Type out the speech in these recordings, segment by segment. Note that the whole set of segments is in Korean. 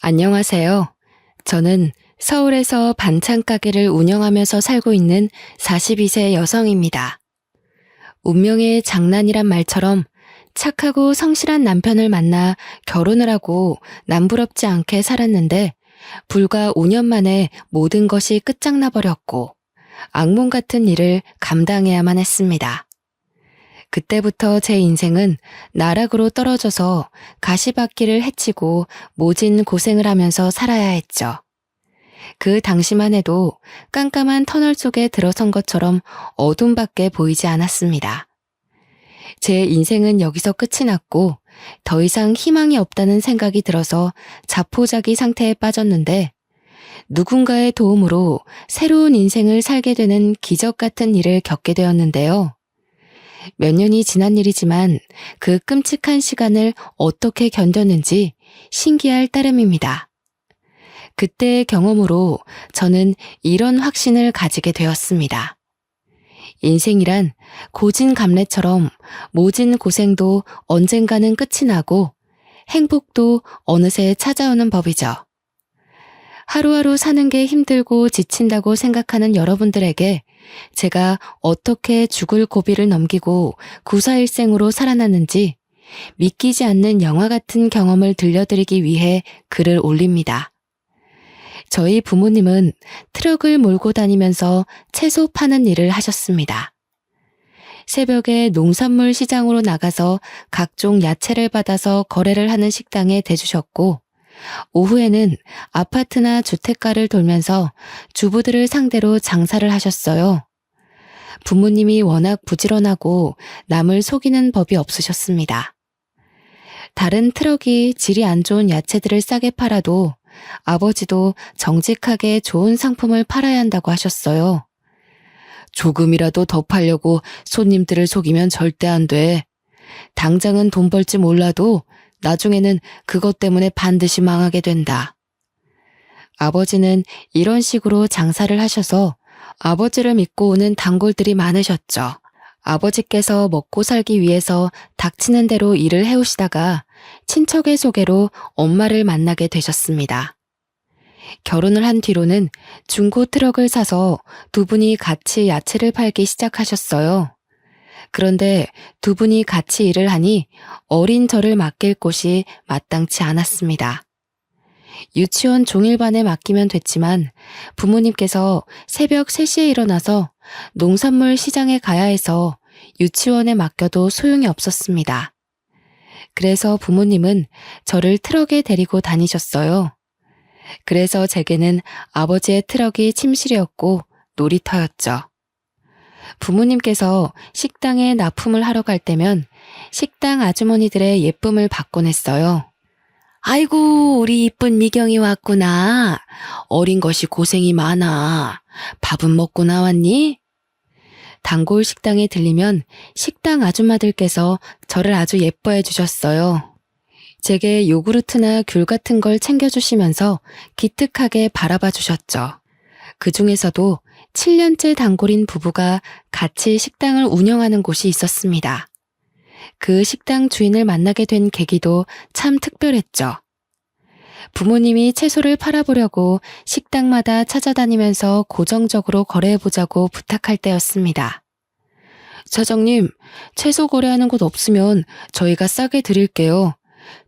안녕하세요. 저는 서울에서 반찬 가게를 운영하면서 살고 있는 42세 여성입니다. 운명의 장난이란 말처럼 착하고 성실한 남편을 만나 결혼을 하고 남부럽지 않게 살았는데 불과 5년 만에 모든 것이 끝장나 버렸고 악몽 같은 일을 감당해야만 했습니다. 그때부터 제 인생은 나락으로 떨어져서 가시밭길을 헤치고 모진 고생을 하면서 살아야 했죠. 그 당시만 해도 깜깜한 터널 속에 들어선 것처럼 어둠밖에 보이지 않았습니다. 제 인생은 여기서 끝이 났고 더 이상 희망이 없다는 생각이 들어서 자포자기 상태에 빠졌는데 누군가의 도움으로 새로운 인생을 살게 되는 기적 같은 일을 겪게 되었는데요. 몇 년이 지난 일이지만 그 끔찍한 시간을 어떻게 견뎠는지 신기할 따름입니다. 그때의 경험으로 저는 이런 확신을 가지게 되었습니다. 인생이란 고진감래처럼 모진 고생도 언젠가는 끝이 나고 행복도 어느새 찾아오는 법이죠. 하루하루 사는 게 힘들고 지친다고 생각하는 여러분들에게 제가 어떻게 죽을 고비를 넘기고 구사일생으로 살아났는지 믿기지 않는 영화 같은 경험을 들려드리기 위해 글을 올립니다. 저희 부모님은 트럭을 몰고 다니면서 채소 파는 일을 하셨습니다. 새벽에 농산물 시장으로 나가서 각종 야채를 받아서 거래를 하는 식당에 대주셨고 오후에는 아파트나 주택가를 돌면서 주부들을 상대로 장사를 하셨어요. 부모님이 워낙 부지런하고 남을 속이는 법이 없으셨습니다. 다른 트럭이 질이 안 좋은 야채들을 싸게 팔아도 아버지도 정직하게 좋은 상품을 팔아야 한다고 하셨어요. 조금이라도 더 팔려고 손님들을 속이면 절대 안 돼. 당장은 돈 벌지 몰라도 나중에는 그것 때문에 반드시 망하게 된다. 아버지는 이런 식으로 장사를 하셔서 아버지를 믿고 오는 단골들이 많으셨죠. 아버지께서 먹고 살기 위해서 닥치는 대로 일을 해오시다가 친척의 소개로 엄마를 만나게 되셨습니다. 결혼을 한 뒤로는 중고 트럭을 사서 두 분이 같이 야채를 팔기 시작하셨어요. 그런데 두 분이 같이 일을 하니 어린 저를 맡길 곳이 마땅치 않았습니다. 유치원 종일반에 맡기면 됐지만 부모님께서 새벽 3시에 일어나서 농산물 시장에 가야 해서 유치원에 맡겨도 소용이 없었습니다. 그래서 부모님은 저를 트럭에 데리고 다니셨어요. 그래서 제게는 아버지의 트럭이 침실이었고 놀이터였죠. 부모님께서 식당에 납품을 하러 갈 때면 식당 아주머니들의 예쁨을 받곤 했어요. 아이고, 우리 이쁜 미경이 왔구나. 어린 것이 고생이 많아. 밥은 먹고 나왔니? 단골 식당에 들리면 식당 아줌마들께서 저를 아주 예뻐해 주셨어요. 제게 요구르트나 귤 같은 걸 챙겨주시면서 기특하게 바라봐 주셨죠. 그 중에서도 7년째 단골인 부부가 같이 식당을 운영하는 곳이 있었습니다. 그 식당 주인을 만나게 된 계기도 참 특별했죠. 부모님이 채소를 팔아보려고 식당마다 찾아다니면서 고정적으로 거래해보자고 부탁할 때였습니다. 사장님, 채소 거래하는 곳 없으면 저희가 싸게 드릴게요.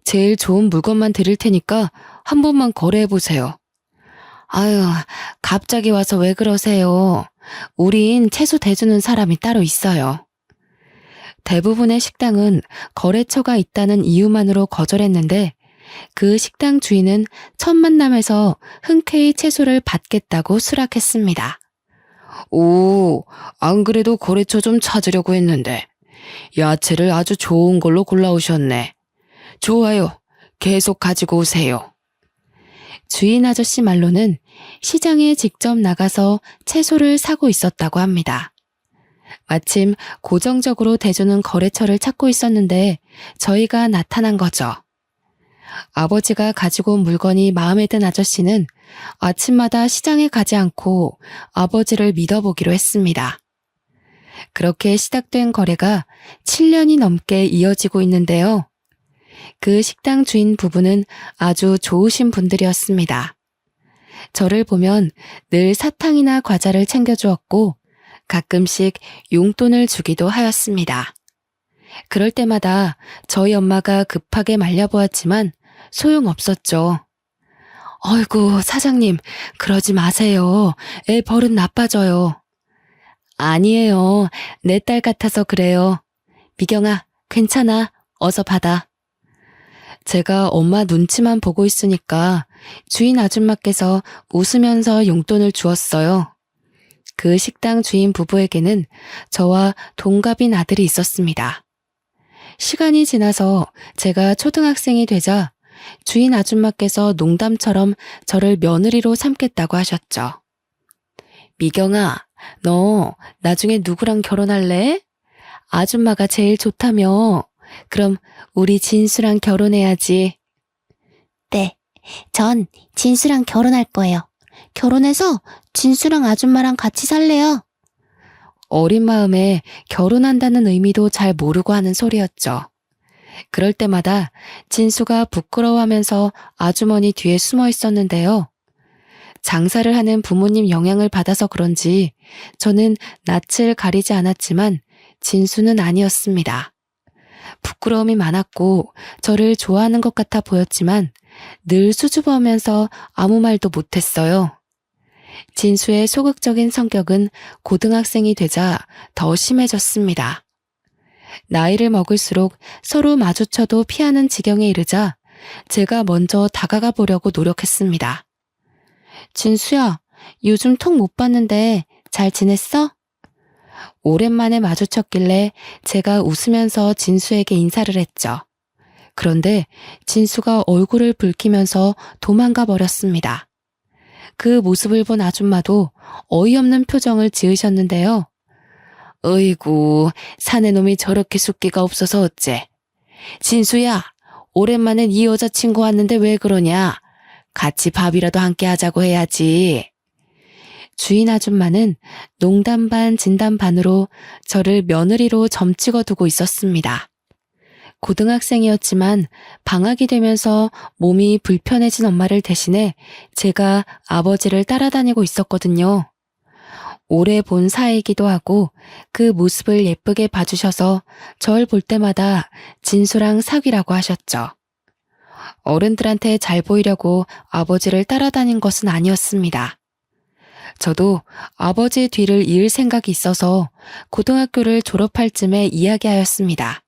제일 좋은 물건만 드릴 테니까 한 번만 거래해보세요. 아유, 갑자기 와서 왜 그러세요? 우린 채소 대주는 사람이 따로 있어요. 대부분의 식당은 거래처가 있다는 이유만으로 거절했는데 그 식당 주인은 첫 만남에서 흔쾌히 채소를 받겠다고 수락했습니다. 오, 안 그래도 거래처 좀 찾으려고 했는데 야채를 아주 좋은 걸로 골라오셨네. 좋아요. 계속 가지고 오세요. 주인 아저씨 말로는 시장에 직접 나가서 채소를 사고 있었다고 합니다. 마침 고정적으로 대주는 거래처를 찾고 있었는데 저희가 나타난 거죠. 아버지가 가지고 온 물건이 마음에 든 아저씨는 아침마다 시장에 가지 않고 아버지를 믿어보기로 했습니다. 그렇게 시작된 거래가 7년이 넘게 이어지고 있는데요. 그 식당 주인 부부는 아주 좋으신 분들이었습니다. 저를 보면 늘 사탕이나 과자를 챙겨주었고 가끔씩 용돈을 주기도 하였습니다. 그럴 때마다 저희 엄마가 급하게 말려보았지만 소용없었죠. 어이구, 사장님, 그러지 마세요. 애 버릇 나빠져요. 아니에요. 내 딸 같아서 그래요. 미경아, 괜찮아. 어서 받아. 제가 엄마 눈치만 보고 있으니까 주인 아줌마께서 웃으면서 용돈을 주었어요. 그 식당 주인 부부에게는 저와 동갑인 아들이 있었습니다. 시간이 지나서 제가 초등학생이 되자 주인 아줌마께서 농담처럼 저를 며느리로 삼겠다고 하셨죠. 미경아, 너 나중에 누구랑 결혼할래? 아줌마가 제일 좋다며. 그럼 우리 진수랑 결혼해야지. 네, 전 진수랑 결혼할 거예요. 결혼해서 진수랑 아줌마랑 같이 살래요. 어린 마음에 결혼한다는 의미도 잘 모르고 하는 소리였죠. 그럴 때마다 진수가 부끄러워하면서 아주머니 뒤에 숨어 있었는데요. 장사를 하는 부모님 영향을 받아서 그런지 저는 낯을 가리지 않았지만 진수는 아니었습니다. 부끄러움이 많았고 저를 좋아하는 것 같아 보였지만 늘 수줍어하면서 아무 말도 못했어요. 진수의 소극적인 성격은 고등학생이 되자 더 심해졌습니다. 나이를 먹을수록 서로 마주쳐도 피하는 지경에 이르자 제가 먼저 다가가 보려고 노력했습니다. 진수야, 요즘 톡 못 봤는데 잘 지냈어? 오랜만에 마주쳤길래 제가 웃으면서 진수에게 인사를 했죠. 그런데 진수가 얼굴을 붉히면서 도망가 버렸습니다. 그 모습을 본 아줌마도 어이없는 표정을 지으셨는데요. 어이구, 사내 놈이 저렇게 숫기가 없어서 어째. 진수야, 오랜만에 네 여자친구 왔는데 왜 그러냐? 같이 밥이라도 함께 하자고 해야지. 주인 아줌마는 농담 반 진담 반으로 저를 며느리로 점찍어 두고 있었습니다. 고등학생이었지만 방학이 되면서 몸이 불편해진 엄마를 대신해 제가 아버지를 따라다니고 있었거든요. 오래 본 사이이기도 하고 그 모습을 예쁘게 봐주셔서 절 볼 때마다 진수랑 사귀라고 하셨죠. 어른들한테 잘 보이려고 아버지를 따라다닌 것은 아니었습니다. 저도 아버지 뒤를 이을 생각이 있어서 고등학교를 졸업할 쯤에 이야기하였습니다.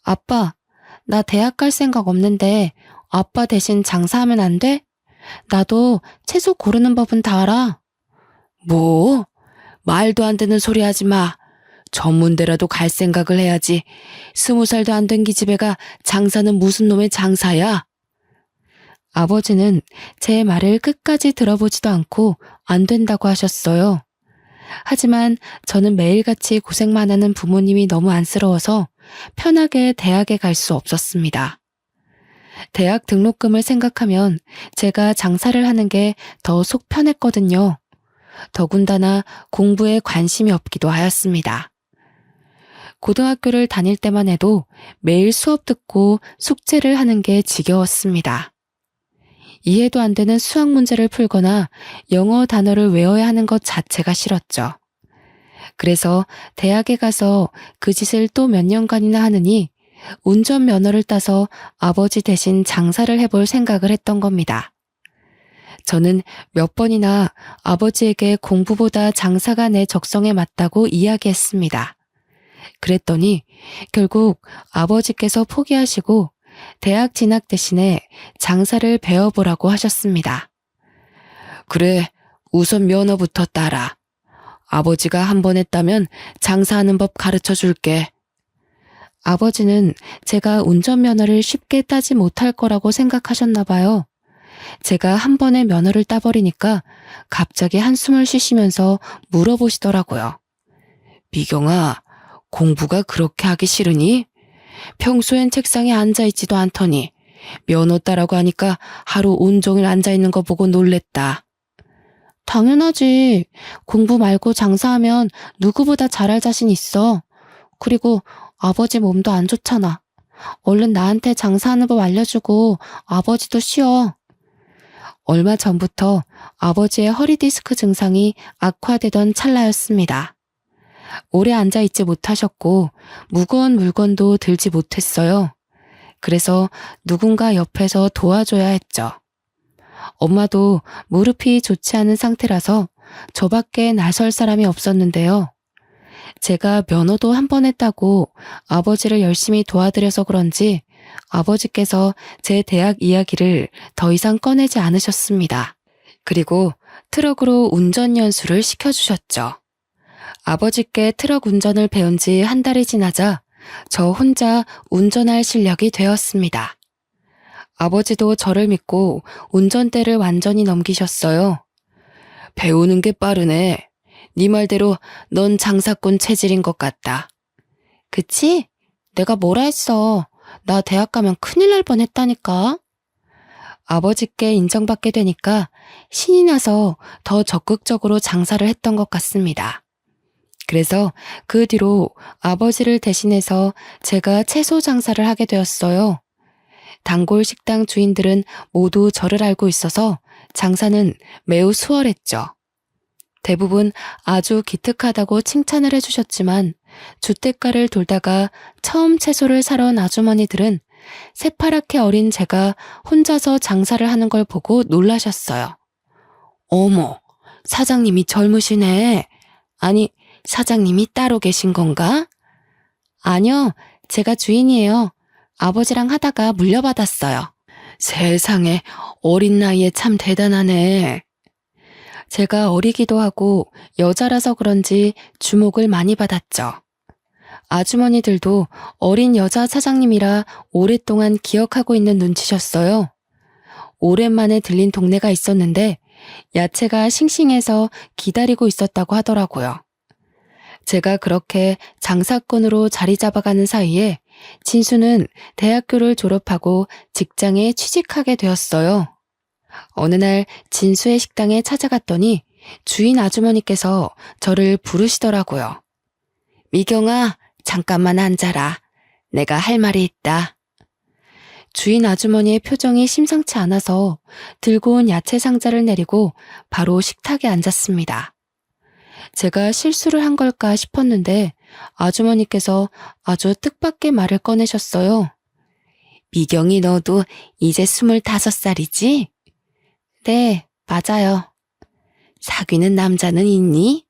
아빠, 나 대학 갈 생각 없는데 아빠 대신 장사하면 안 돼? 나도 채소 고르는 법은 다 알아. 뭐? 말도 안 되는 소리 하지 마. 전문대라도 갈 생각을 해야지. 20살도 안 된 기집애가 장사는 무슨 놈의 장사야? 아버지는 제 말을 끝까지 들어보지도 않고 안 된다고 하셨어요. 하지만 저는 매일같이 고생만 하는 부모님이 너무 안쓰러워서 편하게 대학에 갈 수 없었습니다. 대학 등록금을 생각하면 제가 장사를 하는 게 더 속 편했거든요. 더군다나 공부에 관심이 없기도 하였습니다. 고등학교를 다닐 때만 해도 매일 수업 듣고 숙제를 하는 게 지겨웠습니다. 이해도 안 되는 수학 문제를 풀거나 영어 단어를 외워야 하는 것 자체가 싫었죠. 그래서 대학에 가서 그 짓을 또 몇 년간이나 하느니 운전면허를 따서 아버지 대신 장사를 해볼 생각을 했던 겁니다. 저는 몇 번이나 아버지에게 공부보다 장사가 내 적성에 맞다고 이야기했습니다. 그랬더니 결국 아버지께서 포기하시고 대학 진학 대신에 장사를 배워보라고 하셨습니다. 그래, 우선 면허부터 따라. 아버지가 한 번 했다면 장사하는 법 가르쳐 줄게. 아버지는 제가 운전면허를 쉽게 따지 못할 거라고 생각하셨나 봐요. 제가 한 번에 면허를 따버리니까 갑자기 한숨을 쉬시면서 물어보시더라고요. 미경아, 공부가 그렇게 하기 싫으니? 평소엔 책상에 앉아있지도 않더니 면허 따라고 하니까 하루 온종일 앉아있는 거 보고 놀랬다. 당연하지. 공부 말고 장사하면 누구보다 잘할 자신 있어. 그리고 아버지 몸도 안 좋잖아. 얼른 나한테 장사하는 법 알려주고 아버지도 쉬어. 얼마 전부터 아버지의 허리 디스크 증상이 악화되던 찰나였습니다. 오래 앉아 있지 못하셨고 무거운 물건도 들지 못했어요. 그래서 누군가 옆에서 도와줘야 했죠. 엄마도 무릎이 좋지 않은 상태라서 저밖에 나설 사람이 없었는데요. 제가 면허도 한 번 했다고 아버지를 열심히 도와드려서 그런지 아버지께서 제 대학 이야기를 더 이상 꺼내지 않으셨습니다. 그리고 트럭으로 운전 연수를 시켜주셨죠. 아버지께 트럭 운전을 배운 지 한 달이 지나자 저 혼자 운전할 실력이 되었습니다. 아버지도 저를 믿고 운전대를 완전히 넘기셨어요. 배우는 게 빠르네. 네 말대로 넌 장사꾼 체질인 것 같다. 그치? 내가 뭐라 했어. 나 대학 가면 큰일 날 뻔했다니까. 아버지께 인정받게 되니까 신이 나서 더 적극적으로 장사를 했던 것 같습니다. 그래서 그 뒤로 아버지를 대신해서 제가 채소 장사를 하게 되었어요. 단골 식당 주인들은 모두 저를 알고 있어서 장사는 매우 수월했죠. 대부분 아주 기특하다고 칭찬을 해주셨지만 주택가를 돌다가 처음 채소를 사러 온 아주머니들은 새파랗게 어린 제가 혼자서 장사를 하는 걸 보고 놀라셨어요. 어머, 사장님이 젊으시네. 아니, 사장님이 따로 계신 건가? 아니요, 제가 주인이에요. 아버지랑 하다가 물려받았어요. 세상에, 어린 나이에 참 대단하네. 제가 어리기도 하고 여자라서 그런지 주목을 많이 받았죠. 아주머니들도 어린 여자 사장님이라 오랫동안 기억하고 있는 눈치셨어요. 오랜만에 들린 동네가 있었는데 야채가 싱싱해서 기다리고 있었다고 하더라고요. 제가 그렇게 장사꾼으로 자리 잡아가는 사이에 진수는 대학교를 졸업하고 직장에 취직하게 되었어요. 어느 날 진수의 식당에 찾아갔더니 주인 아주머니께서 저를 부르시더라고요. 미경아, 잠깐만 앉아라. 내가 할 말이 있다. 주인 아주머니의 표정이 심상치 않아서 들고 온 야채 상자를 내리고 바로 식탁에 앉았습니다. 제가 실수를 한 걸까 싶었는데 아주머니께서 아주 뜻밖의 말을 꺼내셨어요. 미경이 너도 이제 25살이지? 네, 맞아요. 사귀는 남자는 있니?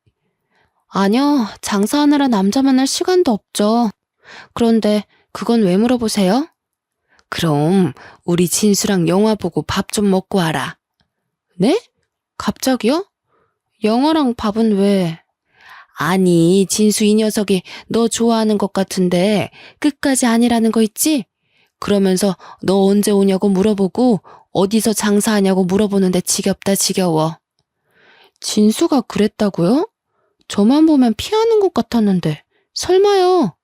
아니요, 장사하느라 남자 만날 시간도 없죠. 그런데 그건 왜 물어보세요? 그럼 우리 진수랑 영화 보고 밥 좀 먹고 와라. 네? 갑자기요? 영화랑 밥은 왜? 아니, 진수 이 녀석이 너 좋아하는 것 같은데 끝까지 아니라는 거 있지? 그러면서 너 언제 오냐고 물어보고 어디서 장사하냐고 물어보는데 지겹다 지겨워. 진수가 그랬다고요? 저만 보면 피하는 것 같았는데 설마요.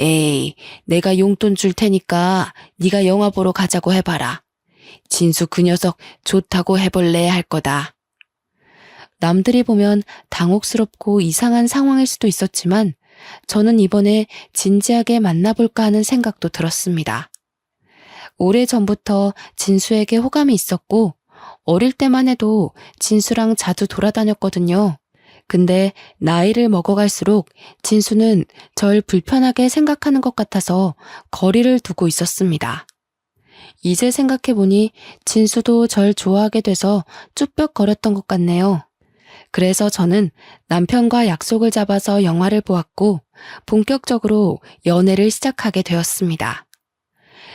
에이, 내가 용돈 줄 테니까 네가 영화 보러 가자고 해봐라. 진수 그 녀석 좋다고 해볼래 할 거다. 남들이 보면 당혹스럽고 이상한 상황일 수도 있었지만 저는 이번에 진지하게 만나볼까 하는 생각도 들었습니다. 오래전부터 진수에게 호감이 있었고 어릴 때만 해도 진수랑 자주 돌아다녔거든요. 근데 나이를 먹어갈수록 진수는 절 불편하게 생각하는 것 같아서 거리를 두고 있었습니다. 이제 생각해보니 진수도 절 좋아하게 돼서 쭈뼛거렸던 것 같네요. 그래서 저는 남편과 약속을 잡아서 영화를 보았고 본격적으로 연애를 시작하게 되었습니다.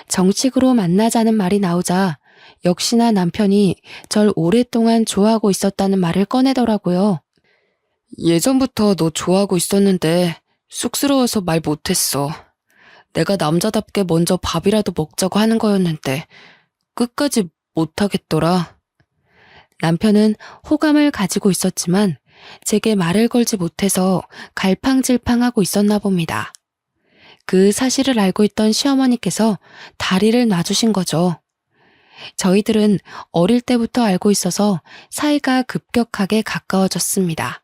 정식으로 만나자는 말이 나오자 역시나 남편이 절 오랫동안 좋아하고 있었다는 말을 꺼내더라고요. 예전부터 너 좋아하고 있었는데 쑥스러워서 말 못했어. 내가 남자답게 먼저 밥이라도 먹자고 하는 거였는데 끝까지 못하겠더라. 남편은 호감을 가지고 있었지만 제게 말을 걸지 못해서 갈팡질팡하고 있었나 봅니다. 그 사실을 알고 있던 시어머니께서 다리를 놔주신 거죠. 저희들은 어릴 때부터 알고 있어서 사이가 급격하게 가까워졌습니다.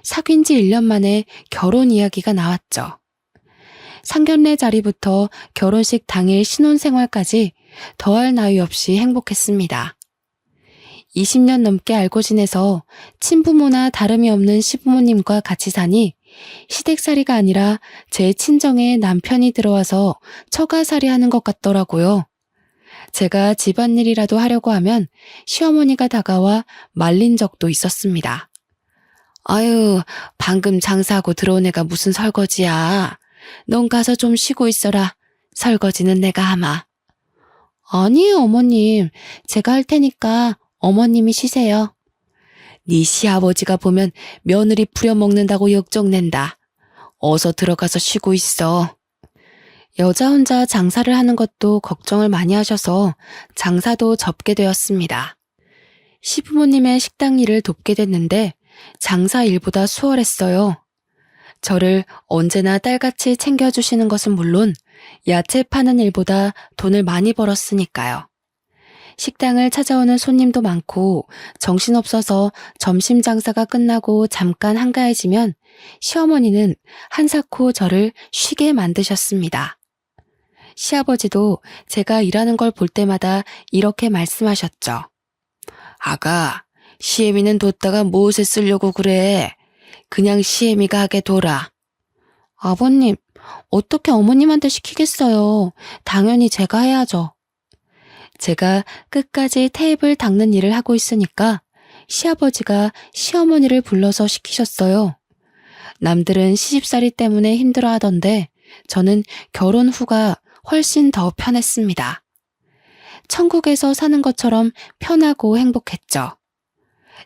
사귄 지 1년 만에 결혼 이야기가 나왔죠. 상견례 자리부터 결혼식 당일 신혼생활까지 더할 나위 없이 행복했습니다. 20년 넘게 알고 지내서 친부모나 다름이 없는 시부모님과 같이 사니 시댁살이가 아니라 제 친정에 남편이 들어와서 처가살이 하는 것 같더라고요. 제가 집안일이라도 하려고 하면 시어머니가 다가와 말린 적도 있었습니다. 아유, 방금 장사하고 들어온 애가 무슨 설거지야. 넌 가서 좀 쉬고 있어라. 설거지는 내가 하마. 아니에요, 어머님. 제가 할 테니까 어머님이 쉬세요. 네 시아버지가 보면 며느리 부려먹는다고 역정낸다. 어서 들어가서 쉬고 있어. 여자 혼자 장사를 하는 것도 걱정을 많이 하셔서 장사도 접게 되었습니다. 시부모님의 식당 일을 돕게 됐는데 장사 일보다 수월했어요. 저를 언제나 딸같이 챙겨주시는 것은 물론 야채 파는 일보다 돈을 많이 벌었으니까요. 식당을 찾아오는 손님도 많고 정신없어서 점심 장사가 끝나고 잠깐 한가해지면 시어머니는 한사코 저를 쉬게 만드셨습니다. 시아버지도 제가 일하는 걸 볼 때마다 이렇게 말씀하셨죠. 아가, 시애미는 뒀다가 무엇에 쓰려고 그래? 그냥 시애미가 하게 둬라. 아버님, 어떻게 어머님한테 시키겠어요. 당연히 제가 해야죠. 제가 끝까지 테이블 닦는 일을 하고 있으니까 시아버지가 시어머니를 불러서 시키셨어요. 남들은 시집살이 때문에 힘들어 하던데 저는 결혼 후가 훨씬 더 편했습니다. 천국에서 사는 것처럼 편하고 행복했죠.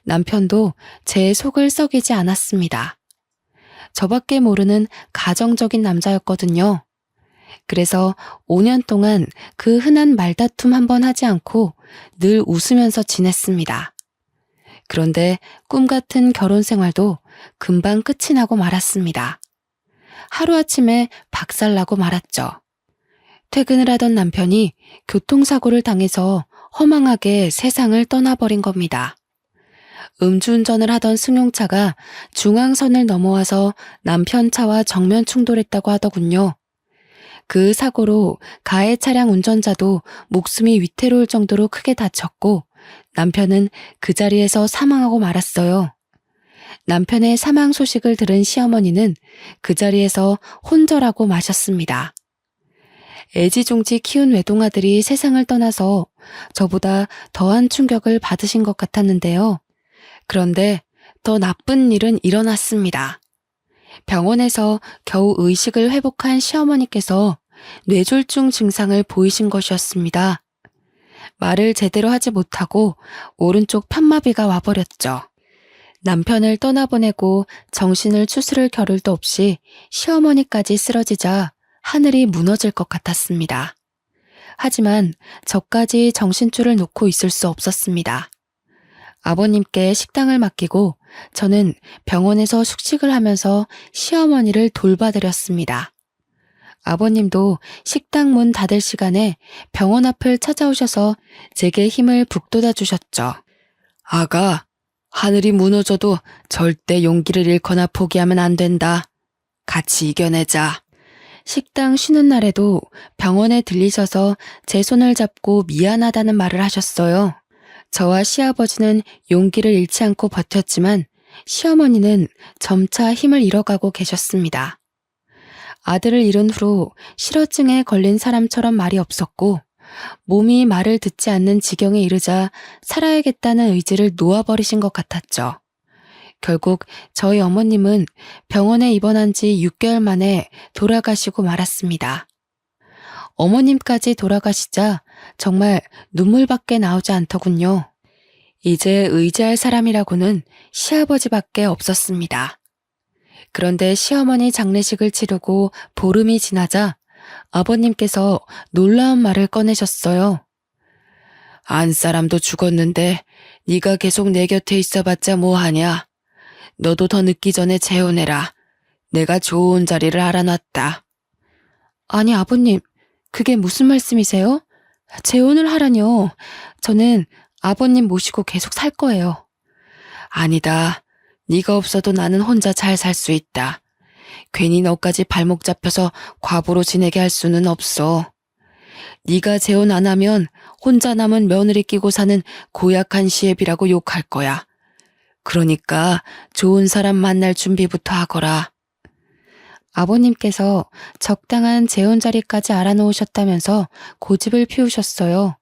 남편도 제 속을 썩이지 않았습니다. 저밖에 모르는 가정적인 남자였거든요. 그래서 5년 동안 그 흔한 말다툼 한번 하지 않고 늘 웃으면서 지냈습니다. 그런데 꿈 같은 결혼 생활도 금방 끝이 나고 말았습니다. 하루아침에 박살나고 말았죠. 퇴근을 하던 남편이 교통사고를 당해서 허망하게 세상을 떠나버린 겁니다. 음주운전을 하던 승용차가 중앙선을 넘어와서 남편 차와 정면 충돌했다고 하더군요. 그 사고로 가해 차량 운전자도 목숨이 위태로울 정도로 크게 다쳤고 남편은 그 자리에서 사망하고 말았어요. 남편의 사망 소식을 들은 시어머니는 그 자리에서 혼절하고 마셨습니다. 애지중지 키운 외동아들이 세상을 떠나서 저보다 더한 충격을 받으신 것 같았는데요. 그런데 더 나쁜 일은 일어났습니다. 병원에서 겨우 의식을 회복한 시어머니께서 뇌졸중 증상을 보이신 것이었습니다. 말을 제대로 하지 못하고 오른쪽 편마비가 와버렸죠. 남편을 떠나보내고 정신을 추스를 겨를도 없이 시어머니까지 쓰러지자 하늘이 무너질 것 같았습니다. 하지만 저까지 정신줄을 놓고 있을 수 없었습니다. 아버님께 식당을 맡기고 저는 병원에서 숙식을 하면서 시어머니를 돌봐드렸습니다. 아버님도 식당 문 닫을 시간에 병원 앞을 찾아오셔서 제게 힘을 북돋아 주셨죠. 아가, 하늘이 무너져도 절대 용기를 잃거나 포기하면 안 된다. 같이 이겨내자. 식당 쉬는 날에도 병원에 들리셔서 제 손을 잡고 미안하다는 말을 하셨어요. 저와 시아버지는 용기를 잃지 않고 버텼지만 시어머니는 점차 힘을 잃어가고 계셨습니다. 아들을 잃은 후로 실어증에 걸린 사람처럼 말이 없었고 몸이 말을 듣지 않는 지경에 이르자 살아야겠다는 의지를 놓아버리신 것 같았죠. 결국 저희 어머님은 병원에 입원한 지 6개월 만에 돌아가시고 말았습니다. 어머님까지 돌아가시자 정말 눈물밖에 나오지 않더군요. 이제 의지할 사람이라고는 시아버지밖에 없었습니다. 그런데 시어머니 장례식을 치르고 보름이 지나자 아버님께서 놀라운 말을 꺼내셨어요. 안 사람도 죽었는데 네가 계속 내 곁에 있어봤자 뭐하냐. 너도 더 늦기 전에 재혼해라. 내가 좋은 자리를 알아놨다. 아니 아버님, 그게 무슨 말씀이세요? 재혼을 하라뇨. 저는 아버님 모시고 계속 살 거예요. 아니다. 네가 없어도 나는 혼자 잘 살 수 있다. 괜히 너까지 발목 잡혀서 과부로 지내게 할 수는 없어. 네가 재혼 안 하면 혼자 남은 며느리 끼고 사는 고약한 시애비라고 욕할 거야. 그러니까 좋은 사람 만날 준비부터 하거라. 아버님께서 적당한 재혼 자리까지 알아놓으셨다면서 고집을 피우셨어요.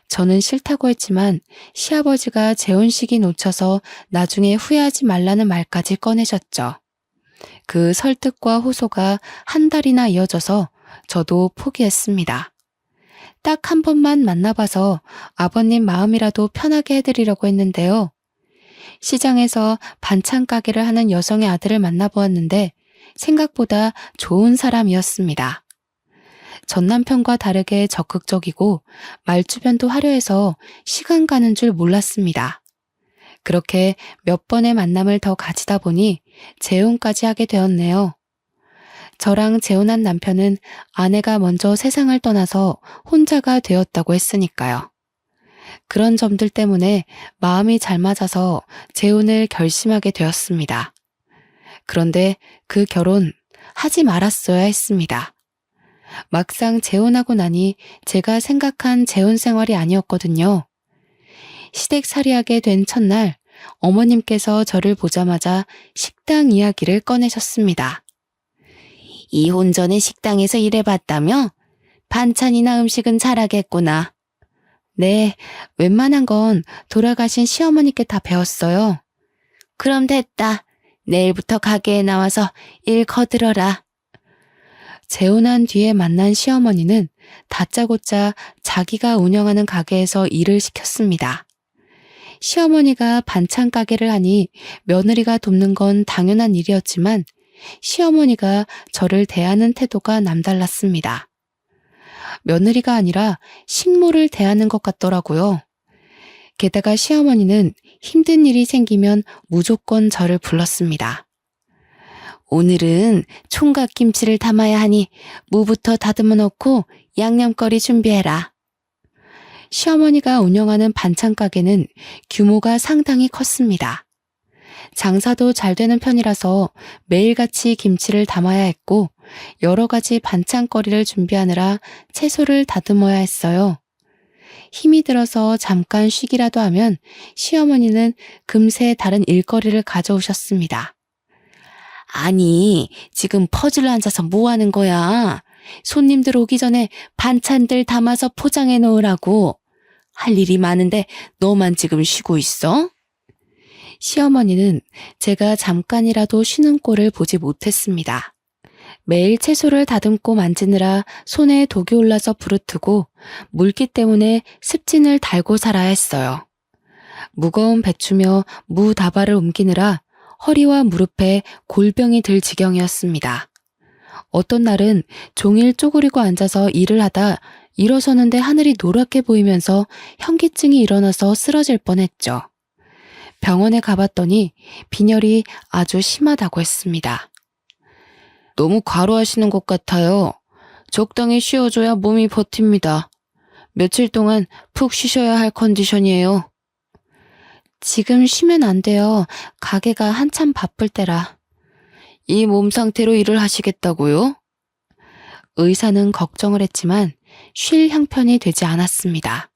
저는 싫다고 했지만 시아버지가 재혼식이 놓쳐서 나중에 후회하지 말라는 말까지 꺼내셨죠. 그 설득과 호소가 한 달이나 이어져서 저도 포기했습니다. 딱 한 번만 만나봐서 아버님 마음이라도 편하게 해드리려고 했는데요. 시장에서 반찬 가게를 하는 여성의 아들을 만나보았는데 생각보다 좋은 사람이었습니다. 전 남편과 다르게 적극적이고 말주변도 화려해서 시간 가는 줄 몰랐습니다. 그렇게 몇 번의 만남을 더 가지다 보니 재혼까지 하게 되었네요. 저랑 재혼한 남편은 아내가 먼저 세상을 떠나서 혼자가 되었다고 했으니까요. 그런 점들 때문에 마음이 잘 맞아서 재혼을 결심하게 되었습니다. 그런데 그 결혼 하지 말았어야 했습니다. 막상 재혼하고 나니 제가 생각한 재혼 생활이 아니었거든요. 시댁살이하게 된 첫날 어머님께서 저를 보자마자 식당 이야기를 꺼내셨습니다. 이혼 전에 식당에서 일해봤다며? 반찬이나 음식은 잘하겠구나. 네, 웬만한 건 돌아가신 시어머니께 다 배웠어요. 그럼 됐다. 내일부터 가게에 나와서 일 거들어라. 재혼한 뒤에 만난 시어머니는 다짜고짜 자기가 운영하는 가게에서 일을 시켰습니다. 시어머니가 반찬 가게를 하니 며느리가 돕는 건 당연한 일이었지만 시어머니가 저를 대하는 태도가 남달랐습니다. 며느리가 아니라 식모를 대하는 것 같더라고요. 게다가 시어머니는 힘든 일이 생기면 무조건 저를 불렀습니다. 오늘은 총각김치를 담아야 하니 무부터 다듬어 놓고 양념거리 준비해라. 시어머니가 운영하는 반찬 가게는 규모가 상당히 컸습니다. 장사도 잘 되는 편이라서 매일같이 김치를 담아야 했고 여러 가지 반찬거리를 준비하느라 채소를 다듬어야 했어요. 힘이 들어서 잠깐 쉬기라도 하면 시어머니는 금세 다른 일거리를 가져오셨습니다. 아니, 지금 퍼즐을 앉아서 뭐 하는 거야? 손님들 오기 전에 반찬들 담아서 포장해 놓으라고. 할 일이 많은데 너만 지금 쉬고 있어? 시어머니는 제가 잠깐이라도 쉬는 꼴을 보지 못했습니다. 매일 채소를 다듬고 만지느라 손에 독이 올라서 부르트고 물기 때문에 습진을 달고 살아야 했어요. 무거운 배추며 무 다발을 옮기느라 허리와 무릎에 골병이 들 지경이었습니다. 어떤 날은 종일 쪼그리고 앉아서 일을 하다 일어서는데 하늘이 노랗게 보이면서 현기증이 일어나서 쓰러질 뻔했죠. 병원에 가봤더니 빈혈이 아주 심하다고 했습니다. 너무 과로하시는 것 같아요. 적당히 쉬어줘야 몸이 버팁니다. 며칠 동안 푹 쉬셔야 할 컨디션이에요. 지금 쉬면 안 돼요. 가게가 한참 바쁠 때라. 이 몸 상태로 일을 하시겠다고요? 의사는 걱정을 했지만 쉴 형편이 되지 않았습니다.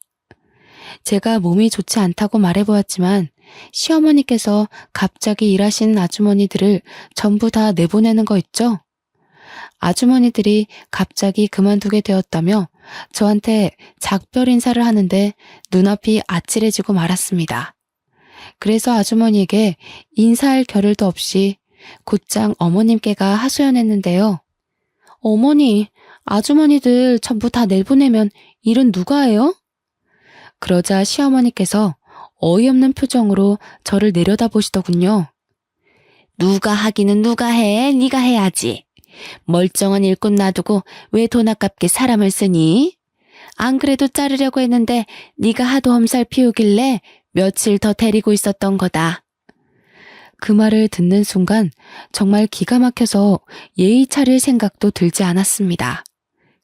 제가 몸이 좋지 않다고 말해보았지만 시어머니께서 갑자기 일하시는 아주머니들을 전부 다 내보내는 거 있죠? 아주머니들이 갑자기 그만두게 되었다며 저한테 작별 인사를 하는데 눈앞이 아찔해지고 말았습니다. 그래서 아주머니에게 인사할 겨를도 없이 곧장 어머님께가 하소연했는데요. 어머니, 아주머니들 전부 다 내보내면 일은 누가 해요? 그러자 시어머니께서 어이없는 표정으로 저를 내려다보시더군요. 누가 하기는 누가 해? 네가 해야지. 멀쩡한 일꾼 놔두고 왜 돈 아깝게 사람을 쓰니? 안 그래도 자르려고 했는데 네가 하도 엄살 피우길래 며칠 더 데리고 있었던 거다. 그 말을 듣는 순간 정말 기가 막혀서 예의 차릴 생각도 들지 않았습니다.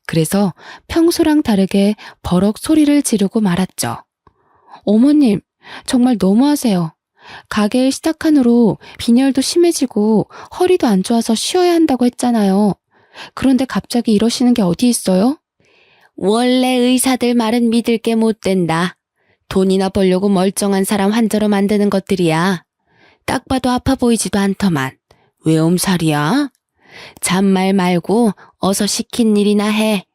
그래서 평소랑 다르게 버럭 소리를 지르고 말았죠. 어머님, 정말 너무하세요. 가게를 시작한 후로 빈혈도 심해지고 허리도 안 좋아서 쉬어야 한다고 했잖아요. 그런데 갑자기 이러시는 게 어디 있어요? 원래 의사들 말은 믿을 게 못 된다. 돈이나 벌려고 멀쩡한 사람 환자로 만드는 것들이야. 딱 봐도 아파 보이지도 않더만. 왜 엄살이야? 잔말 말고 어서 시킨 일이나 해.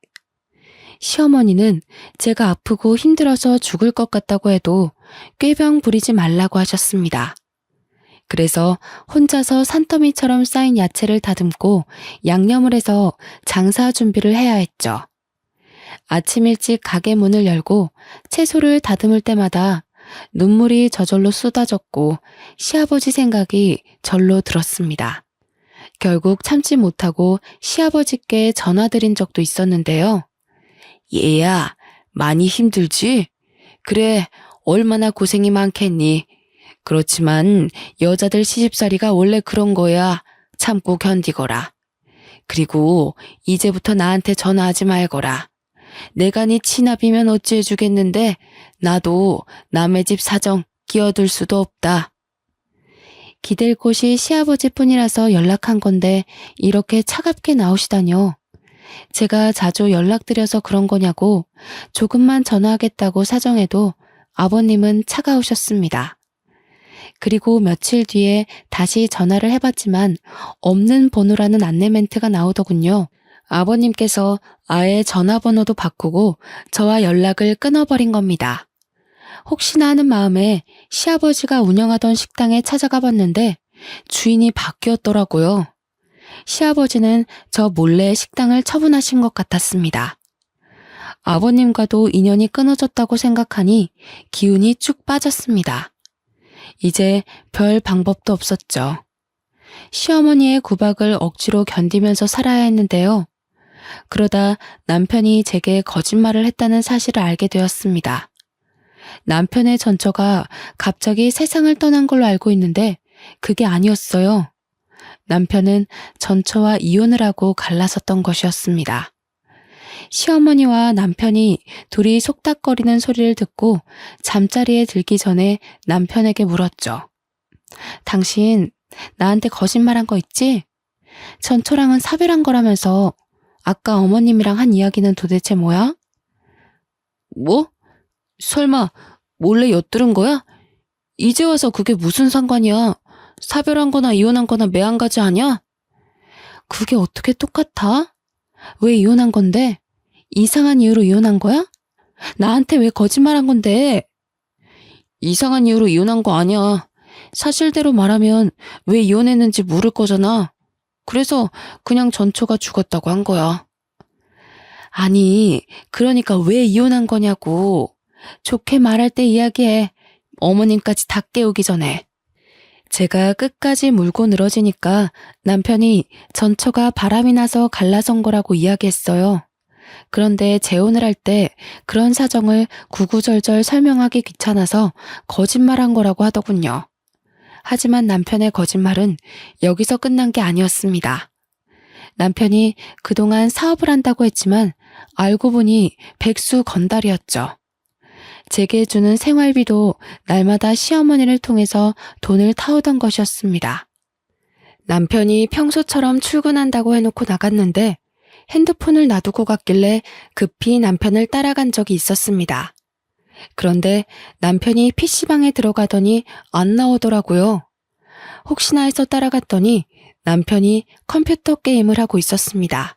시어머니는 제가 아프고 힘들어서 죽을 것 같다고 해도 꾀병 부리지 말라고 하셨습니다. 그래서 혼자서 산더미처럼 쌓인 야채를 다듬고 양념을 해서 장사 준비를 해야 했죠. 아침 일찍 가게 문을 열고 채소를 다듬을 때마다 눈물이 저절로 쏟아졌고 시아버지 생각이 절로 들었습니다. 결국 참지 못하고 시아버지께 전화드린 적도 있었는데요. 얘야, 많이 힘들지? 그래, 얼마나 고생이 많겠니? 그렇지만 여자들 시집살이가 원래 그런 거야. 참고 견디거라. 그리고 이제부터 나한테 전화하지 말거라. 내가 네 치납이면 어찌해주겠는데 나도 남의 집 사정 끼어들 수도 없다. 기댈 곳이 시아버지뿐이라서 연락한 건데 이렇게 차갑게 나오시다뇨. 제가 자주 연락드려서 그런 거냐고 조금만 전화하겠다고 사정해도 아버님은 차가우셨습니다. 그리고 며칠 뒤에 다시 전화를 해봤지만 없는 번호라는 안내 멘트가 나오더군요. 아버님께서 아예 전화번호도 바꾸고 저와 연락을 끊어버린 겁니다. 혹시나 하는 마음에 시아버지가 운영하던 식당에 찾아가 봤는데 주인이 바뀌었더라고요. 시아버지는 저 몰래 식당을 처분하신 것 같았습니다. 아버님과도 인연이 끊어졌다고 생각하니 기운이 쭉 빠졌습니다. 이제 별 방법도 없었죠. 시어머니의 구박을 억지로 견디면서 살아야 했는데요. 그러다 남편이 제게 거짓말을 했다는 사실을 알게 되었습니다. 남편의 전처가 갑자기 세상을 떠난 걸로 알고 있는데 그게 아니었어요. 남편은 전처와 이혼을 하고 갈라섰던 것이었습니다. 시어머니와 남편이 둘이 속닥거리는 소리를 듣고 잠자리에 들기 전에 남편에게 물었죠. 당신 나한테 거짓말한 거 있지? 전처랑은 사별한 거라면서 아까 어머님이랑 한 이야기는 도대체 뭐야? 뭐? 설마 몰래 엿들은 거야? 이제 와서 그게 무슨 상관이야? 사별한 거나 이혼한 거나 매한가지 아니야? 그게 어떻게 똑같아? 왜 이혼한 건데? 이상한 이유로 이혼한 거야? 나한테 왜 거짓말한 건데? 이상한 이유로 이혼한 거 아니야. 사실대로 말하면 왜 이혼했는지 물을 거잖아. 그래서 그냥 전처가 죽었다고 한 거야. 아니, 그러니까 왜 이혼한 거냐고. 좋게 말할 때 이야기해. 어머님까지 다 깨우기 전에. 제가 끝까지 물고 늘어지니까 남편이 전처가 바람이 나서 갈라선 거라고 이야기했어요. 그런데 재혼을 할 때 그런 사정을 구구절절 설명하기 귀찮아서 거짓말한 거라고 하더군요. 하지만 남편의 거짓말은 여기서 끝난 게 아니었습니다. 남편이 그동안 사업을 한다고 했지만 알고 보니 백수 건달이었죠. 제게 주는 생활비도 날마다 시어머니를 통해서 돈을 타오던 것이었습니다. 남편이 평소처럼 출근한다고 해놓고 나갔는데 핸드폰을 놔두고 갔길래 급히 남편을 따라간 적이 있었습니다. 그런데 남편이 PC방에 들어가더니 안 나오더라고요. 혹시나 해서 따라갔더니 남편이 컴퓨터 게임을 하고 있었습니다.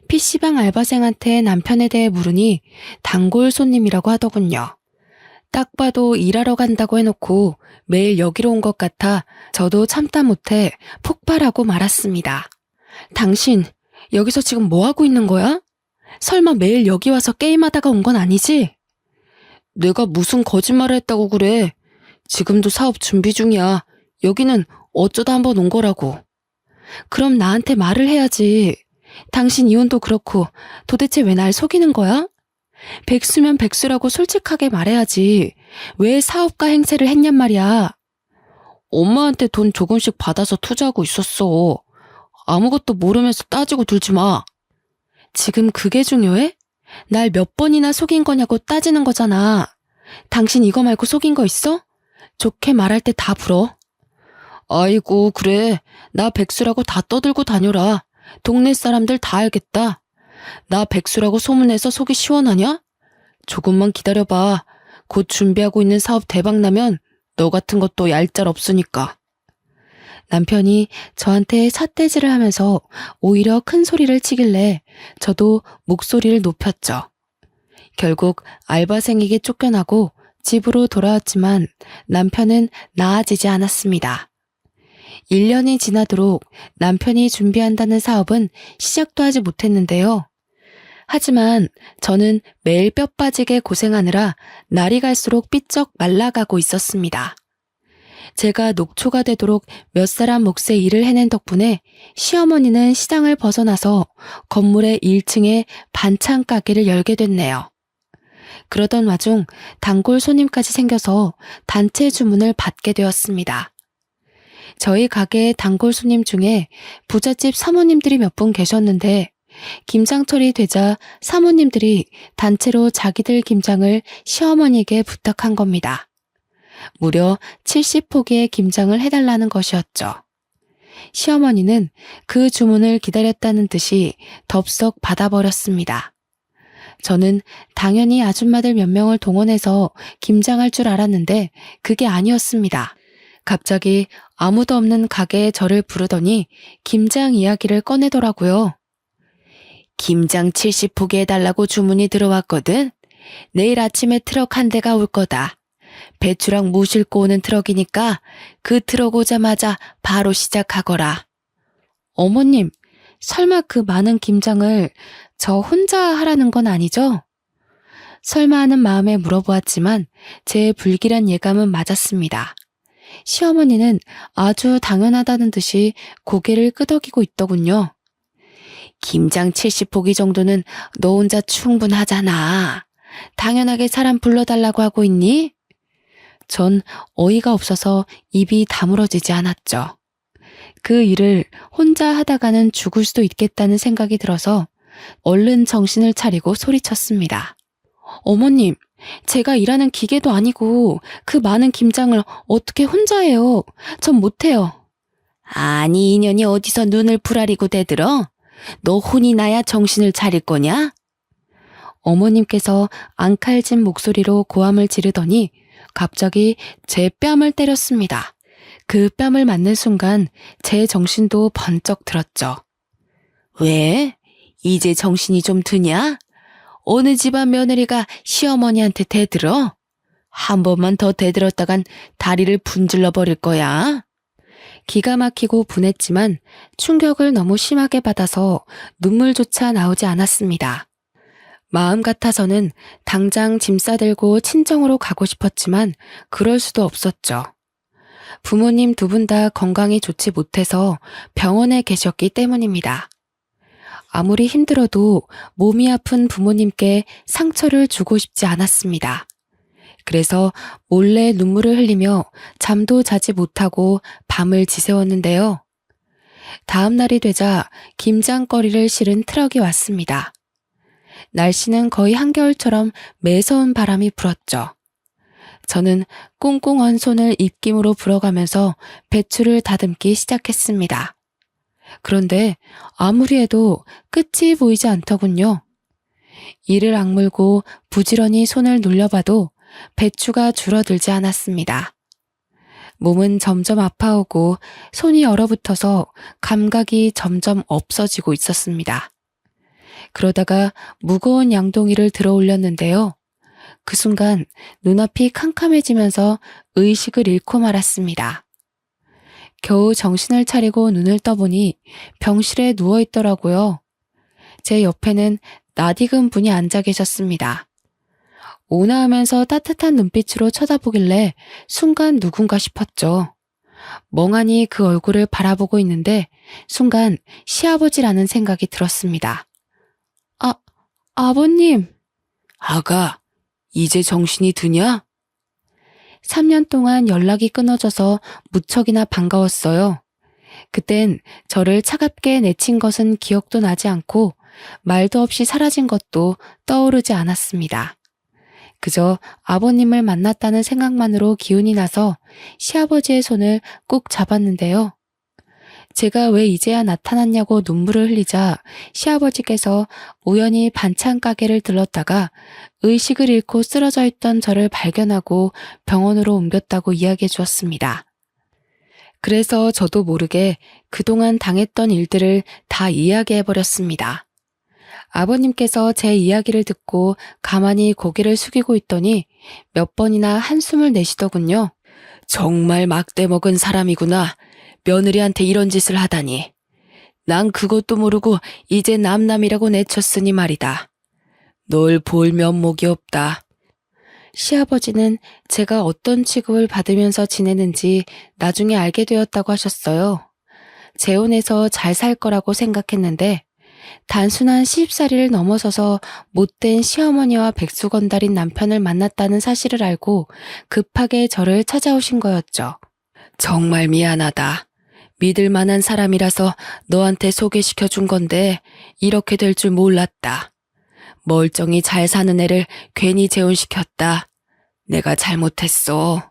PC방 알바생한테 남편에 대해 물으니 단골 손님이라고 하더군요. 딱 봐도 일하러 간다고 해놓고 매일 여기로 온 것 같아 저도 참다 못해 폭발하고 말았습니다. 당신 여기서 지금 뭐 하고 있는 거야? 설마 매일 여기 와서 게임하다가 온 건 아니지? 내가 무슨 거짓말을 했다고 그래. 지금도 사업 준비 중이야. 여기는 어쩌다 한번 온 거라고. 그럼 나한테 말을 해야지. 당신 이혼도 그렇고 도대체 왜 날 속이는 거야? 백수면 백수라고 솔직하게 말해야지. 왜 사업가 행세를 했냔 말이야. 엄마한테 돈 조금씩 받아서 투자하고 있었어. 아무것도 모르면서 따지고 들지 마. 지금 그게 중요해? 날 몇 번이나 속인 거냐고 따지는 거잖아. 당신 이거 말고 속인 거 있어? 좋게 말할 때 다 불어. 아이고, 그래. 나 백수라고 다 떠들고 다녀라. 동네 사람들 다 알겠다. 나 백수라고 소문내서 속이 시원하냐? 조금만 기다려봐. 곧 준비하고 있는 사업 대박 나면 너 같은 것도 얄짤 없으니까. 남편이 저한테 삿대질을 하면서 오히려 큰 소리를 치길래 저도 목소리를 높였죠. 결국 알바생에게 쫓겨나고 집으로 돌아왔지만 남편은 나아지지 않았습니다. 1년이 지나도록 남편이 준비한다는 사업은 시작도 하지 못했는데요. 하지만 저는 매일 뼈 빠지게 고생하느라 날이 갈수록 삐쩍 말라가고 있었습니다. 제가 녹초가 되도록 몇 사람 몫의 일을 해낸 덕분에 시어머니는 시장을 벗어나서 건물의 1층에 반찬 가게를 열게 됐네요. 그러던 와중 단골 손님까지 생겨서 단체 주문을 받게 되었습니다. 저희 가게의 단골 손님 중에 부잣집 사모님들이 몇 분 계셨는데 김장철이 되자 사모님들이 단체로 자기들 김장을 시어머니에게 부탁한 겁니다. 무려 70포기의 김장을 해달라는 것이었죠. 시어머니는 그 주문을 기다렸다는 듯이 덥석 받아버렸습니다. 저는 당연히 아줌마들 몇 명을 동원해서 김장할 줄 알았는데 그게 아니었습니다. 갑자기 아무도 없는 가게에 저를 부르더니 김장 이야기를 꺼내더라고요. 김장 70포기 해달라고 주문이 들어왔거든. 내일 아침에 트럭 한 대가 올 거다. 배추랑 무 싣고 오는 트럭이니까 그 트럭 오자마자 바로 시작하거라. 어머님, 설마 그 많은 김장을 저 혼자 하라는 건 아니죠? 설마 하는 마음에 물어보았지만 제 불길한 예감은 맞았습니다. 시어머니는 아주 당연하다는 듯이 고개를 끄덕이고 있더군요. 김장 70포기 정도는 너 혼자 충분하잖아. 당연하게 사람 불러달라고 하고 있니? 전 어이가 없어서 입이 다물어지지 않았죠. 그 일을 혼자 하다가는 죽을 수도 있겠다는 생각이 들어서 얼른 정신을 차리고 소리쳤습니다. 어머님, 제가 일하는 기계도 아니고 그 많은 김장을 어떻게 혼자 해요? 전 못해요. 아니, 인연이 어디서 눈을 부라리고 대들어? 너 혼이 나야 정신을 차릴 거냐? 어머님께서 앙칼진 목소리로 고함을 지르더니 갑자기 제 뺨을 때렸습니다. 그 뺨을 맞는 순간 제 정신도 번쩍 들었죠. 왜? 이제 정신이 좀 드냐? 어느 집안 며느리가 시어머니한테 대들어? 한 번만 더 대들었다간 다리를 분질러 버릴 거야. 기가 막히고 분했지만 충격을 너무 심하게 받아서 눈물조차 나오지 않았습니다. 마음 같아서는 당장 짐 싸들고 친정으로 가고 싶었지만 그럴 수도 없었죠. 부모님 두 분 다 건강이 좋지 못해서 병원에 계셨기 때문입니다. 아무리 힘들어도 몸이 아픈 부모님께 상처를 주고 싶지 않았습니다. 그래서 몰래 눈물을 흘리며 잠도 자지 못하고 밤을 지새웠는데요. 다음 날이 되자 김장거리를 실은 트럭이 왔습니다. 날씨는 거의 한겨울처럼 매서운 바람이 불었죠. 저는 꽁꽁 언 손을 입김으로 불어가면서 배추를 다듬기 시작했습니다. 그런데 아무리 해도 끝이 보이지 않더군요. 이를 악물고 부지런히 손을 눌려봐도 배추가 줄어들지 않았습니다. 몸은 점점 아파오고 손이 얼어붙어서 감각이 점점 없어지고 있었습니다. 그러다가 무거운 양동이를 들어 올렸는데요. 그 순간 눈앞이 캄캄해지면서 의식을 잃고 말았습니다. 겨우 정신을 차리고 눈을 떠보니 병실에 누워있더라고요. 제 옆에는 낯익은 분이 앉아 계셨습니다. 온화하면서 따뜻한 눈빛으로 쳐다보길래 순간 누군가 싶었죠. 멍하니 그 얼굴을 바라보고 있는데 순간 시아버지라는 생각이 들었습니다. 아버님. 아가, 이제 정신이 드냐? 3년 동안 연락이 끊어져서 무척이나 반가웠어요. 그땐 저를 차갑게 내친 것은 기억도 나지 않고 말도 없이 사라진 것도 떠오르지 않았습니다. 그저 아버님을 만났다는 생각만으로 기운이 나서 시아버지의 손을 꾹 잡았는데요. 제가 왜 이제야 나타났냐고 눈물을 흘리자 시아버지께서 우연히 반찬 가게를 들렀다가 의식을 잃고 쓰러져 있던 저를 발견하고 병원으로 옮겼다고 이야기해 주었습니다. 그래서 저도 모르게 그동안 당했던 일들을 다 이야기해 버렸습니다. 아버님께서 제 이야기를 듣고 가만히 고개를 숙이고 있더니 몇 번이나 한숨을 내쉬더군요. 정말 막대 먹은 사람이구나. 며느리한테 이런 짓을 하다니. 난 그것도 모르고 이제 남남이라고 내쳤으니 말이다. 널 볼 면목이 없다. 시아버지는 제가 어떤 취급을 받으면서 지내는지 나중에 알게 되었다고 하셨어요. 재혼해서 잘 살 거라고 생각했는데 단순한 시집살이를 넘어서서 못된 시어머니와 백수건달인 남편을 만났다는 사실을 알고 급하게 저를 찾아오신 거였죠. 정말 미안하다. 믿을 만한 사람이라서 너한테 소개시켜 준 건데 이렇게 될 줄 몰랐다. 멀쩡히 잘 사는 애를 괜히 재혼시켰다. 내가 잘못했어.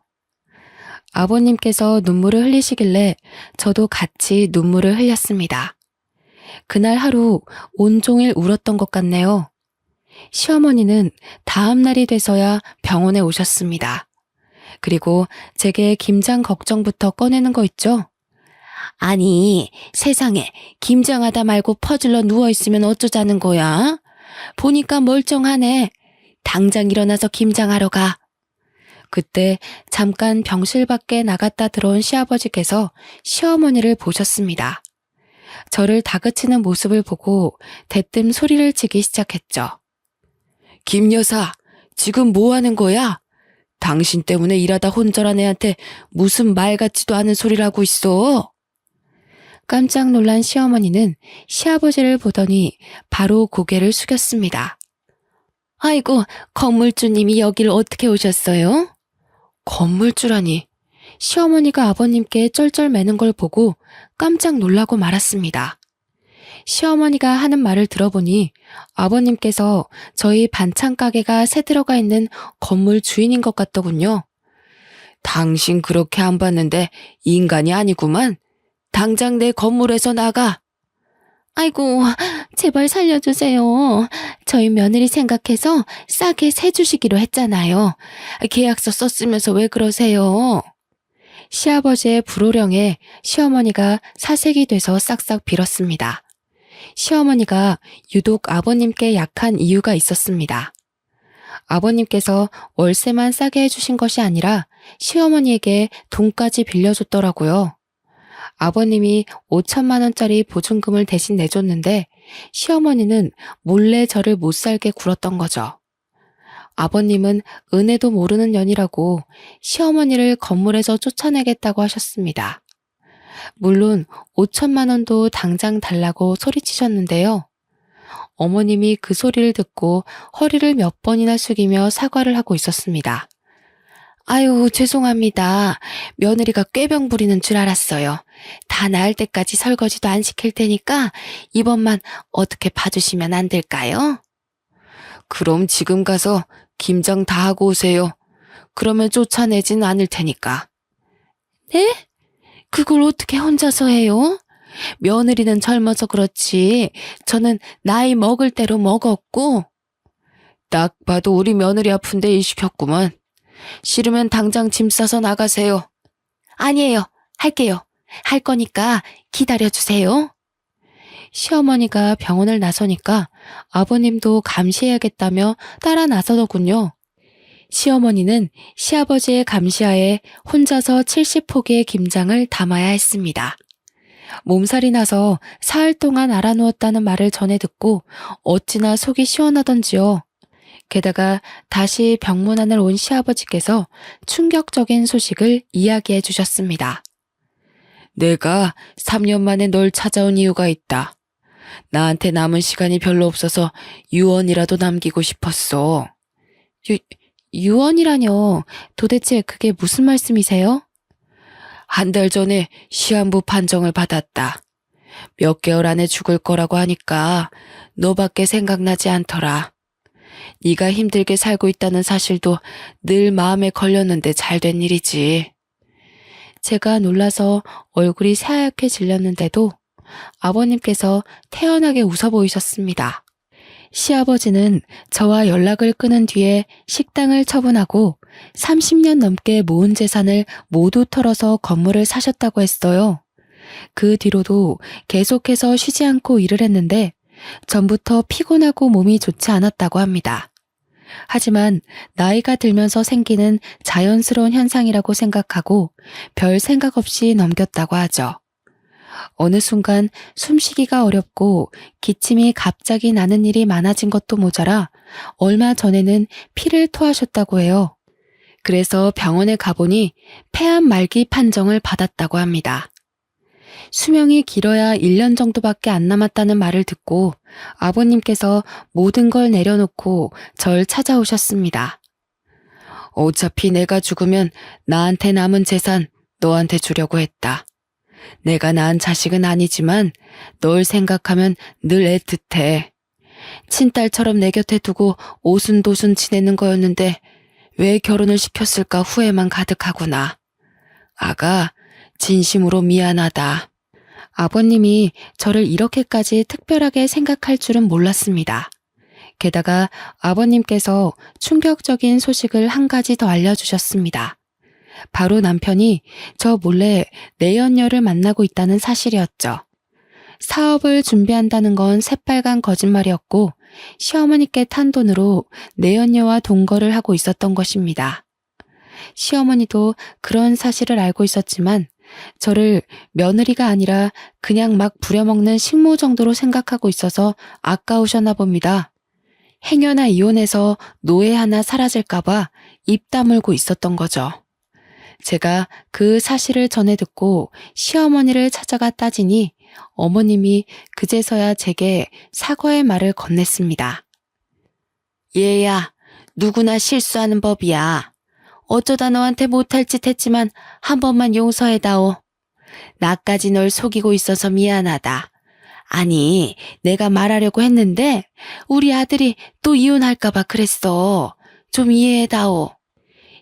아버님께서 눈물을 흘리시길래 저도 같이 눈물을 흘렸습니다. 그날 하루 온종일 울었던 것 같네요. 시어머니는 다음 날이 돼서야 병원에 오셨습니다. 그리고 제게 김장 걱정부터 꺼내는 거 있죠? 아니, 세상에 김장하다 말고 퍼질러 누워있으면 어쩌자는 거야? 보니까 멀쩡하네. 당장 일어나서 김장하러 가. 그때 잠깐 병실 밖에 나갔다 들어온 시아버지께서 시어머니를 보셨습니다. 저를 다그치는 모습을 보고 대뜸 소리를 치기 시작했죠. 김 여사, 지금 뭐 하는 거야? 당신 때문에 일하다 혼절한 애한테 무슨 말 같지도 않은 소리를 하고 있어. 깜짝 놀란 시어머니는 시아버지를 보더니 바로 고개를 숙였습니다. 아이고, 건물주님이 여길 어떻게 오셨어요? 건물주라니. 시어머니가 아버님께 쩔쩔매는 걸 보고 깜짝 놀라고 말았습니다. 시어머니가 하는 말을 들어보니 아버님께서 저희 반찬 가게가 새 들어가 있는 건물 주인인 것 같더군요. 당신 그렇게 안 봤는데 인간이 아니구만. 당장 내 건물에서 나가. 아이고, 제발 살려주세요. 저희 며느리 생각해서 싸게 세 주시기로 했잖아요. 계약서 썼으면서 왜 그러세요? 시아버지의 불호령에 시어머니가 사색이 돼서 싹싹 빌었습니다. 시어머니가 유독 아버님께 약한 이유가 있었습니다. 아버님께서 월세만 싸게 해주신 것이 아니라 시어머니에게 돈까지 빌려줬더라고요. 아버님이 5천만 원짜리 보증금을 대신 내줬는데 시어머니는 몰래 저를 못 살게 굴었던 거죠. 아버님은 은혜도 모르는 년이라고 시어머니를 건물에서 쫓아내겠다고 하셨습니다. 물론 5천만 원도 당장 달라고 소리치셨는데요. 어머님이 그 소리를 듣고 허리를 몇 번이나 숙이며 사과를 하고 있었습니다. 아유, 죄송합니다. 며느리가 꾀병 부리는 줄 알았어요. 다 나을 때까지 설거지도 안 시킬 테니까 이번만 어떻게 봐주시면 안 될까요? 그럼 지금 가서 김장 다 하고 오세요. 그러면 쫓아내진 않을 테니까. 네? 그걸 어떻게 혼자서 해요? 며느리는 젊어서 그렇지 저는 나이 먹을 대로 먹었고. 딱 봐도 우리 며느리 아픈데 일 시켰구만. 싫으면 당장 짐 싸서 나가세요. 아니에요. 할게요. 할 거니까 기다려주세요. 시어머니가 병원을 나서니까 아버님도 감시해야겠다며 따라 나서더군요. 시어머니는 시아버지의 감시하에 혼자서 70포기의 김장을 담아야 했습니다. 몸살이 나서 사흘 동안 알아누웠다는 말을 전해 듣고 어찌나 속이 시원하던지요. 게다가 다시 병문안을 온 시아버지께서 충격적인 소식을 이야기해 주셨습니다. 내가 3년 만에 널 찾아온 이유가 있다. 나한테 남은 시간이 별로 없어서 유언이라도 남기고 싶었어. 유언이라뇨? 도대체 그게 무슨 말씀이세요? 한 달 전에 시한부 판정을 받았다. 몇 개월 안에 죽을 거라고 하니까 너밖에 생각나지 않더라. 네가 힘들게 살고 있다는 사실도 늘 마음에 걸렸는데 잘 된 일이지. 제가 놀라서 얼굴이 새하얗게 질렸는데도 아버님께서 태연하게 웃어 보이셨습니다. 시아버지는 저와 연락을 끊은 뒤에 식당을 처분하고 30년 넘게 모은 재산을 모두 털어서 건물을 사셨다고 했어요. 그 뒤로도 계속해서 쉬지 않고 일을 했는데 전부터 피곤하고 몸이 좋지 않았다고 합니다. 하지만 나이가 들면서 생기는 자연스러운 현상이라고 생각하고 별 생각 없이 넘겼다고 하죠. 어느 순간 숨쉬기가 어렵고 기침이 갑자기 나는 일이 많아진 것도 모자라 얼마 전에는 피를 토하셨다고 해요. 그래서 병원에 가보니 폐암 말기 판정을 받았다고 합니다. 수명이 길어야 1년 정도밖에 안 남았다는 말을 듣고 아버님께서 모든 걸 내려놓고 절 찾아오셨습니다. 어차피 내가 죽으면 나한테 남은 재산 너한테 주려고 했다. 내가 낳은 자식은 아니지만 널 생각하면 늘 애틋해. 친딸처럼 내 곁에 두고 오순도순 지내는 거였는데 왜 결혼을 시켰을까 후회만 가득하구나. 아가, 진심으로 미안하다. 아버님이 저를 이렇게까지 특별하게 생각할 줄은 몰랐습니다. 게다가 아버님께서 충격적인 소식을 한 가지 더 알려주셨습니다. 바로 남편이 저 몰래 내연녀를 만나고 있다는 사실이었죠. 사업을 준비한다는 건 새빨간 거짓말이었고 시어머니께 탄 돈으로 내연녀와 동거를 하고 있었던 것입니다. 시어머니도 그런 사실을 알고 있었지만 저를 며느리가 아니라 그냥 막 부려먹는 식모 정도로 생각하고 있어서 아까우셨나 봅니다. 행여나 이혼해서 노예 하나 사라질까봐 입 다물고 있었던 거죠. 제가 그 사실을 전해 듣고 시어머니를 찾아가 따지니 어머님이 그제서야 제게 사과의 말을 건넸습니다. 얘야, 누구나 실수하는 법이야. 어쩌다 너한테 못할 짓 했지만 한 번만 용서해다오. 나까지 널 속이고 있어서 미안하다. 아니, 내가 말하려고 했는데 우리 아들이 또 이혼할까봐 그랬어. 좀 이해해다오.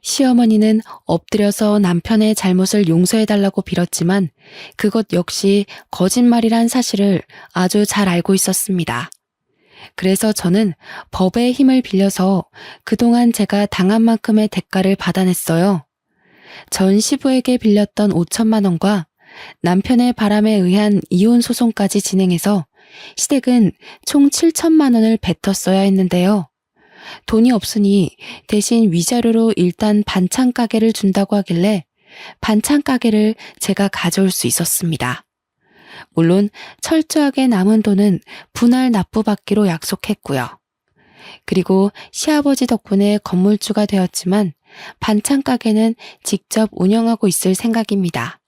시어머니는 엎드려서 남편의 잘못을 용서해달라고 빌었지만 그것 역시 거짓말이란 사실을 아주 잘 알고 있었습니다. 그래서 저는 법의 힘을 빌려서 그동안 제가 당한 만큼의 대가를 받아냈어요. 전 시부에게 빌렸던 5천만 원과 남편의 바람에 의한 이혼 소송까지 진행해서 시댁은 총 7천만 원을 뱉었어야 했는데요. 돈이 없으니 대신 위자료로 일단 반찬 가게를 준다고 하길래 반찬 가게를 제가 가져올 수 있었습니다. 물론 철저하게 남은 돈은 분할 납부받기로 약속했고요. 그리고 시아버지 덕분에 건물주가 되었지만 반찬 가게는 직접 운영하고 있을 생각입니다.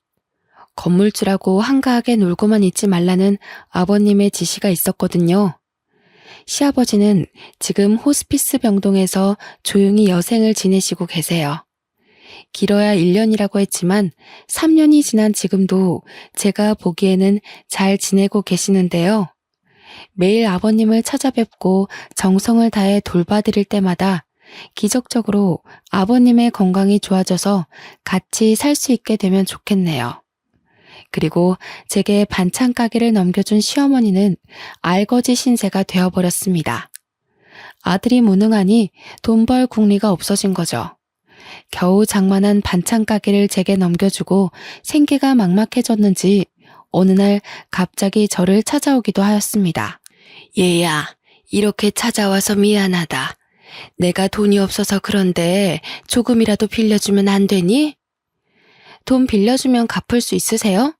건물주라고 한가하게 놀고만 있지 말라는 아버님의 지시가 있었거든요. 시아버지는 지금 호스피스 병동에서 조용히 여생을 지내시고 계세요. 길어야 1년이라고 했지만 3년이 지난 지금도 제가 보기에는 잘 지내고 계시는데요. 매일 아버님을 찾아뵙고 정성을 다해 돌봐드릴 때마다 기적적으로 아버님의 건강이 좋아져서 같이 살 수 있게 되면 좋겠네요. 그리고 제게 반찬 가게를 넘겨준 시어머니는 알거지 신세가 되어버렸습니다. 아들이 무능하니 돈 벌 궁리가 없어진 거죠. 겨우 장만한 반찬 가게를 제게 넘겨주고 생계가 막막해졌는지 어느 날 갑자기 저를 찾아오기도 하였습니다. 얘야, 이렇게 찾아와서 미안하다. 내가 돈이 없어서 그런데 조금이라도 빌려주면 안 되니? 돈 빌려주면 갚을 수 있으세요?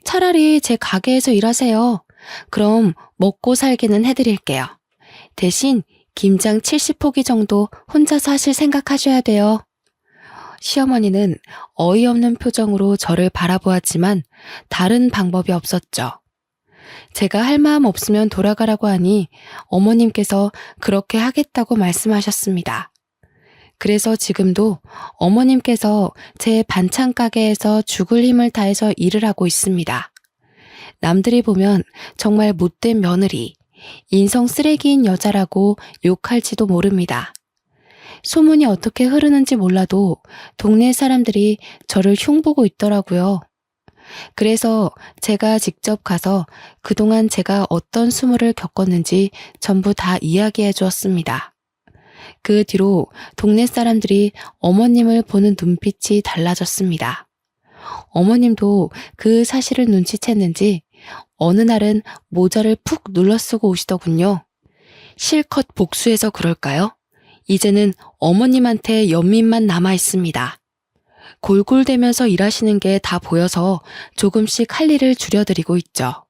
차라리 제 가게에서 일하세요. 그럼 먹고 살기는 해드릴게요. 대신 김장 70포기 정도 혼자서 하실 생각하셔야 돼요. 시어머니는 어이없는 표정으로 저를 바라보았지만 다른 방법이 없었죠. 제가 할 마음 없으면 돌아가라고 하니 어머님께서 그렇게 하겠다고 말씀하셨습니다. 그래서 지금도 어머님께서 제 반찬 가게에서 죽을 힘을 다해서 일을 하고 있습니다. 남들이 보면 정말 못된 며느리, 인성 쓰레기인 여자라고 욕할지도 모릅니다. 소문이 어떻게 흐르는지 몰라도 동네 사람들이 저를 흉보고 있더라고요. 그래서 제가 직접 가서 그동안 제가 어떤 수모를 겪었는지 전부 다 이야기해 주었습니다. 그 뒤로 동네 사람들이 어머님을 보는 눈빛이 달라졌습니다. 어머님도 그 사실을 눈치챘는지 어느 날은 모자를 푹 눌러 쓰고 오시더군요. 실컷 복수해서 그럴까요? 이제는 어머님한테 연민만 남아 있습니다. 골골대면서 일하시는 게 다 보여서 조금씩 할 일을 줄여드리고 있죠.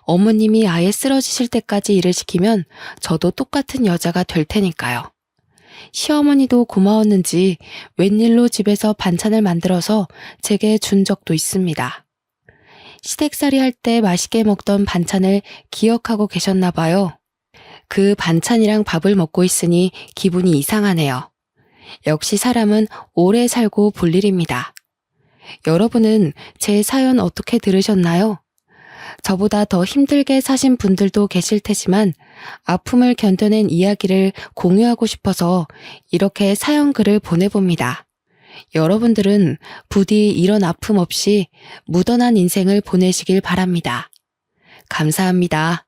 어머님이 아예 쓰러지실 때까지 일을 시키면 저도 똑같은 여자가 될 테니까요. 시어머니도 고마웠는지 웬일로 집에서 반찬을 만들어서 제게 준 적도 있습니다. 시댁살이 할 때 맛있게 먹던 반찬을 기억하고 계셨나 봐요. 그 반찬이랑 밥을 먹고 있으니 기분이 이상하네요. 역시 사람은 오래 살고 볼 일입니다. 여러분은 제 사연 어떻게 들으셨나요? 저보다 더 힘들게 사신 분들도 계실 테지만 아픔을 견뎌낸 이야기를 공유하고 싶어서 이렇게 사연 글을 보내봅니다. 여러분들은 부디 이런 아픔 없이 무던한 인생을 보내시길 바랍니다. 감사합니다.